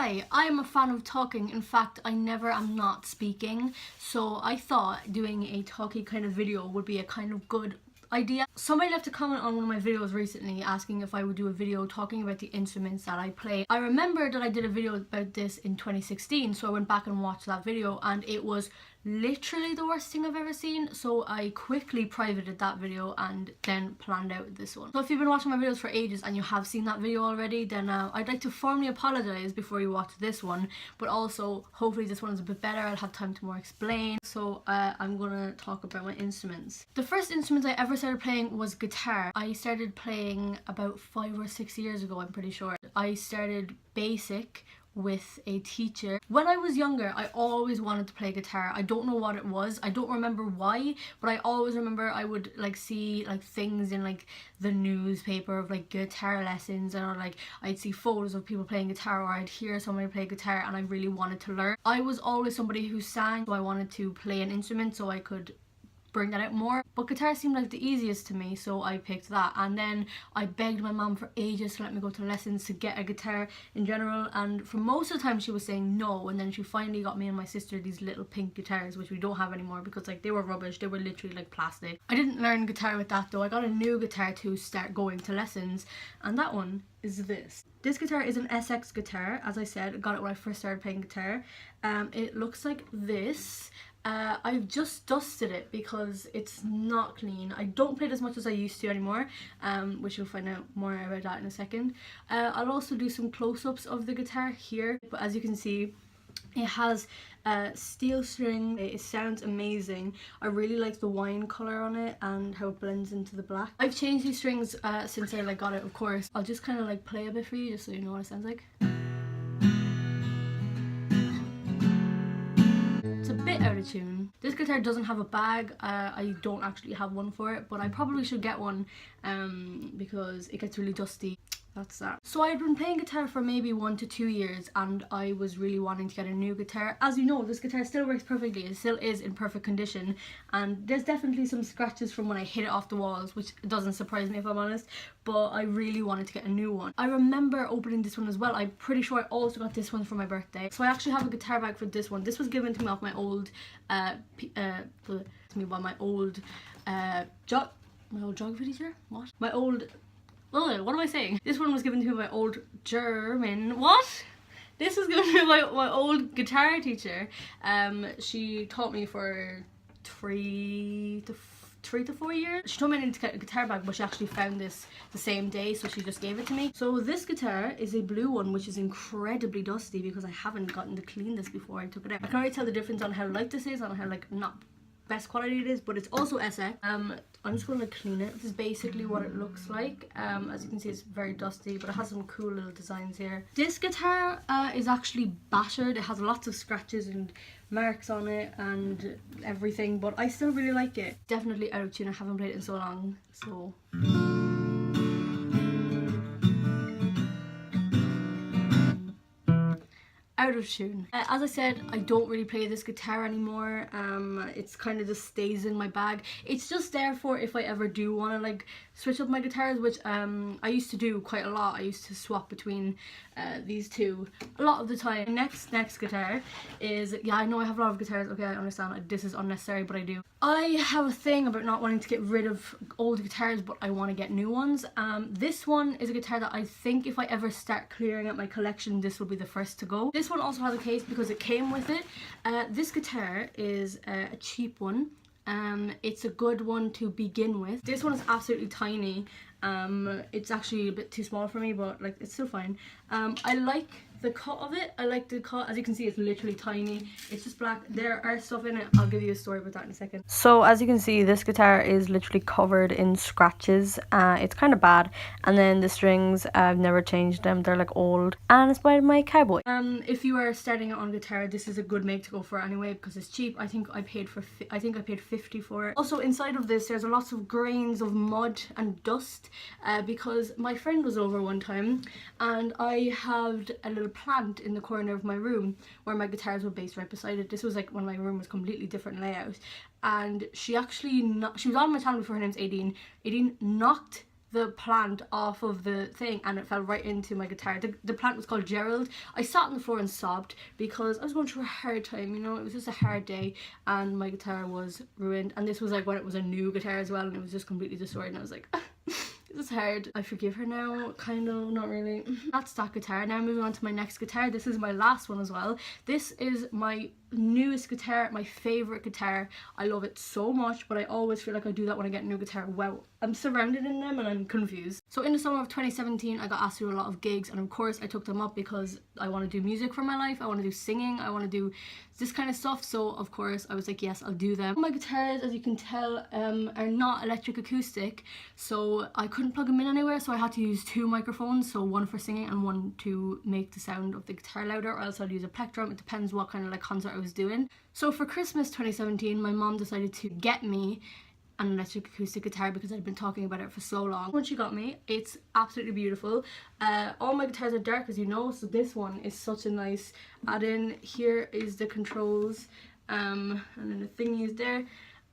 Hi, I am a fan of talking. In fact, I never am not speaking. So I thought doing a talky kind of video would be a kind of good idea. Somebody left a comment on one of my videos recently asking if I would do a video talking about the instruments that I play. I remember that I did a video about this in 2016, so I went back and watched that video and it was literally the worst thing I've ever seen, so I quickly privated that video and then planned out this one. So if you've been watching my videos for ages and you have seen that video already, then I'd like to formally apologise before you watch this one, but also hopefully this one is a bit better. I'll have time to more explain. So I'm gonna talk about my instruments. The first instrument I ever started playing was guitar. I started playing about 5 or 6 years ago, I'm pretty sure. I started basic with a teacher. When I was younger, I always wanted to play guitar. I don't know what it was. I don't remember why, but I always remember I would like see like things in like the newspaper of like guitar lessons, or like I'd see photos of people playing guitar, or I'd hear somebody play guitar and I really wanted to learn. I was always somebody who sang, so I wanted to play an instrument so I could bring that out more, but guitar seemed like the easiest to me, so I picked that. And then I begged my mum for ages to let me go to lessons to get a guitar in general, and for most of the time she was saying no, and then she finally got me and my sister these little pink guitars, which we don't have anymore because like they were rubbish. They were literally like plastic. I didn't learn guitar with that though. I got a new guitar to start going to lessons, and that one is this. This guitar is an SX guitar. As I said, I got it when I first started playing guitar. It looks like this. I've just dusted it because it's not clean. I don't play it as much as I used to anymore, which you'll find out more about that in a second. I'll also do some close-ups of the guitar here, but as you can see, it has steel string. It sounds amazing. I really like the wine colour on it and how it blends into the black. I've changed these strings since I got it, of course. I'll just kind of like play a bit for you just so you know what it sounds like. Out of tune. This guitar doesn't have a bag. I don't actually have one for it, but I probably should get one because it gets really dusty. That's that. So I'd been playing guitar for maybe 1 to 2 years and I was really wanting to get a new guitar. As you know, this guitar still works perfectly. It still is in perfect condition, and there's definitely some scratches from when I hit it off the walls, which doesn't surprise me if I'm honest, but I really wanted to get a new one. I remember opening this one as well. I'm pretty sure I also got this one for my birthday. So I actually have a guitar bag for this one. This was given to me off my old geography teacher? What? What am I saying? This one was given to me by old German. What? This was given to me by my old guitar teacher. She taught me for 3 to 4 years. She told me I needed to get a guitar bag, but she actually found this the same day, so she just gave it to me. So this guitar is a blue one, which is incredibly dusty because I haven't gotten to clean this before I took it out. I can already tell the difference on how light this is, on how like not best quality it is, but it's also SX. I'm just gonna clean it. This is basically what it looks like. As you can see, it's very dusty, but it has some cool little designs here. This guitar is actually battered. It has lots of scratches and marks on it and everything, but I still really like it. Definitely out of tune. I haven't played it in so long, so. Out of tune. As I said, I don't really play this guitar anymore. It's kind of just stays in my bag. It's just there for if I ever do want to like switch up my guitars, which I used to do quite a lot. I used to swap between these two a lot of the time. Next guitar is, yeah, I know I have a lot of guitars. Okay, I understand this is unnecessary, but I do. I have a thing about not wanting to get rid of old guitars, but I want to get new ones. This one is a guitar that I think if I ever start clearing out my collection, this will be the first to go. This one also has a case because it came with it. This guitar is a cheap one. It's a good one to begin with. This one is absolutely tiny. It's actually a bit too small for me, but like it's still fine. I like the cut of it. I like the cut. As you can see, it's literally tiny. It's just black. There are stuff in it. I'll give you a story about that in a second. So as you can see, this guitar is literally covered in scratches. It's kind of bad. And then the strings, I've never changed them. They're like old. And it's by my cowboy. If you are starting out on guitar, this is a good make to go for anyway because it's cheap. I think I paid 50 for it. Also inside of this, there's lots of grains of mud and dust because my friend was over one time and I had a little plant in the corner of my room where my guitars were based right beside it. This was like when my room was completely different layout, and she was on my channel before. Her name's Adine. Adine knocked the plant off of the thing and it fell right into my guitar. The plant was called Gerald. I sat on the floor and sobbed because I was going through a hard time, you know, it was just a hard day and my guitar was ruined. And this was like when it was a new guitar as well and it was just completely destroyed and I was like it's hard. I forgive her now, kind of, not really. That's that guitar. Now moving on to my next guitar. This is my last one as well. This is my newest guitar, my favorite guitar. I love it so much, but I always feel like I do that when I get a new guitar. Wow, I'm surrounded in them and I'm confused. So in the summer of 2017, I got asked to do a lot of gigs and of course I took them up because I want to do music for my life. I want to do singing. I want to do this kind of stuff. So of course I was like, yes, I'll do them. My guitars, as you can tell, are not electric acoustic, so I couldn't plug them in anywhere, so I had to use two microphones, so one for singing and one to make the sound of the guitar louder, or else I'd use a plectrum. It depends what kind of like concert I was doing. So for Christmas 2017, my mom decided to get me an electric acoustic guitar because I'd been talking about it for so long. When she got me, it's absolutely beautiful. All my guitars are dark, as you know, so this one is such a nice add-in. Here is the controls, and then the thingy is there,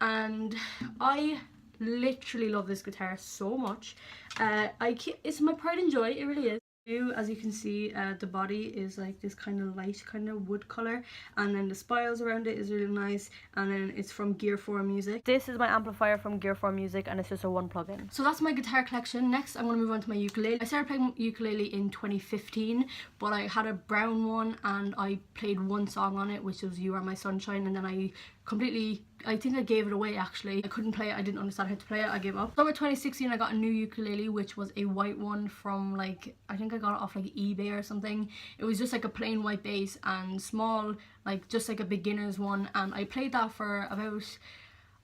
and I literally love this guitar so much. It's my pride and joy, it really is. As you can see, the body is like this kind of light kind of wood color, and then the spirals around it is really nice, and then it's from Gear 4 Music. This is my amplifier from Gear 4 Music and it's just a one plug-in. So that's my guitar collection. Next I'm going to move on to my ukulele. I started playing ukulele in 2015, but I had a brown one and I played one song on it, which was You Are My Sunshine, and then I think I gave it away actually. I couldn't play it, I didn't understand how to play it, I gave up. Summer 2016 I got a new ukulele, which was a white one from like, I think I got it off like eBay or something. It was just like a plain white bass and small, like just like a beginner's one, and I played that for about,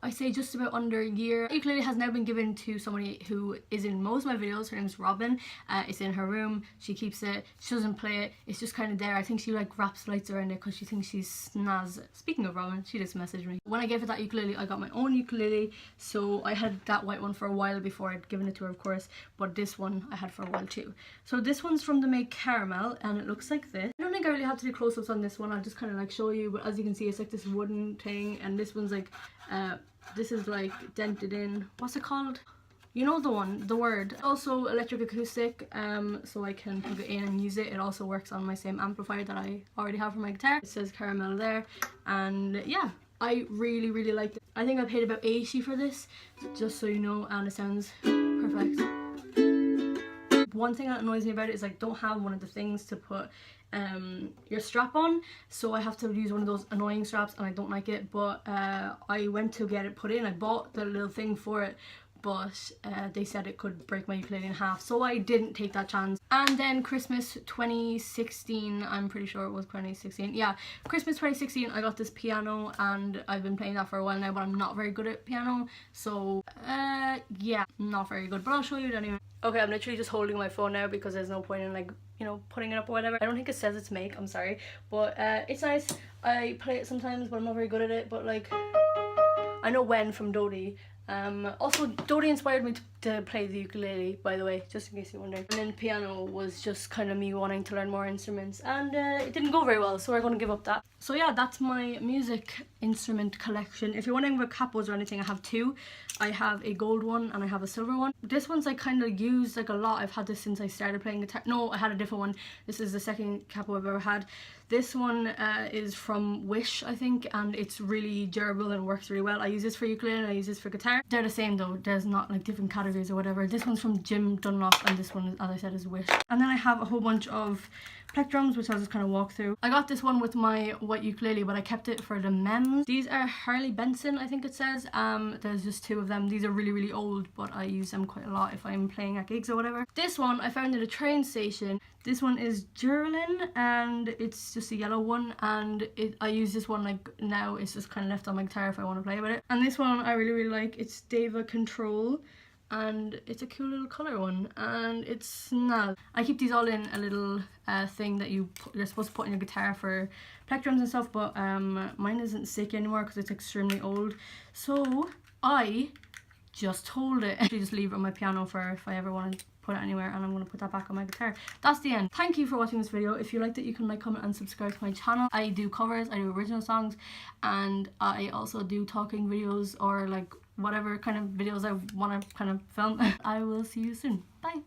I say just about under a year. Ukulele has now been given to somebody who is in most of my videos. Her name is Robin. It's in her room. She keeps it. She doesn't play it. It's just kind of there. I think she like wraps lights around it because she thinks she's snaz. Speaking of Robin, she just messaged me. When I gave her that ukulele, I got my own ukulele. So I had that white one for a while before I'd given it to her, of course. But this one I had for a while too. So this one's from the make Caramel and it looks like this. I don't think I really have to do close-ups on this one. I'll just kind of like show you. But as you can see, it's like this wooden thing, and this one's like this is like dented in. What's it called? You know the one, the word. Also electric acoustic, so I can plug it in and use it. It also works on my same amplifier that I already have for my guitar. It says Caramel there, and yeah, I really like it. I think I paid about 80 for this, just so you know, and it sounds perfect. One thing that annoys me about it is I don't have one of the things to put your strap on, so I have to use one of those annoying straps and I don't like it, but I went to get it put in. I bought the little thing for it, but they said it could break my ukulele in half, so I didn't take that chance. And then Christmas 2016, I'm pretty sure it was 2016, yeah, Christmas 2016, I got this piano and I've been playing that for a while now, but I'm not very good at piano, so yeah, not very good, but I'll show you it anyway. Okay, I'm literally just holding my phone now because there's no point in like, you know, putting it up or whatever. I don't think it says it's make, I'm sorry, but it's nice. I play it sometimes, but I'm not very good at it, but like, I know When from Dodie. Also, Dodie inspired me to play the ukulele, by the way, just in case you're wondering. And then piano was just kind of me wanting to learn more instruments, and it didn't go very well, so we're going to give up that. So yeah, that's my music instrument collection. If you're wondering about capos or anything, I have two. I have a gold one and I have a silver one. This one's I kind of used like a lot. I've had this since I started playing guitar. No, I had a different one. This is the second capo I've ever had. This one is from Wish, I think, and it's really durable and works really well. I use this for ukulele and I use this for guitar. They're the same though, there's not like different categories or whatever. This one's from Jim Dunlop and this one, as I said, is Wish. And then I have a whole bunch of plectrums, which I'll just kind of walk through. I got this one with my white ukulele, but I kept it for the mems. These are Harley Benson, I think it says. There's just two of them. These are really old, but I use them quite a lot if I'm playing at gigs or whatever. This one I found at a train station. This one is Durlin, and it's just a yellow one, and I use this one like now. It's just kind of left on my guitar if I want to play with it. And this one I really like. It's Deva Control, and it's a cool little colour one, and it's snaz. I keep these all in a little thing that you're supposed to put in your guitar for plectrums and stuff, but mine isn't sick anymore because it's extremely old, so I just hold it. I just leave it on my piano for if I ever want to put it anywhere, and I'm going to put that back on my guitar. That's the end. Thank you for watching this video. If you liked it, you can like, comment and subscribe to my channel. I do covers, I do original songs, and I also do talking videos or like whatever kind of videos I want to kind of film. I will see you soon. Bye.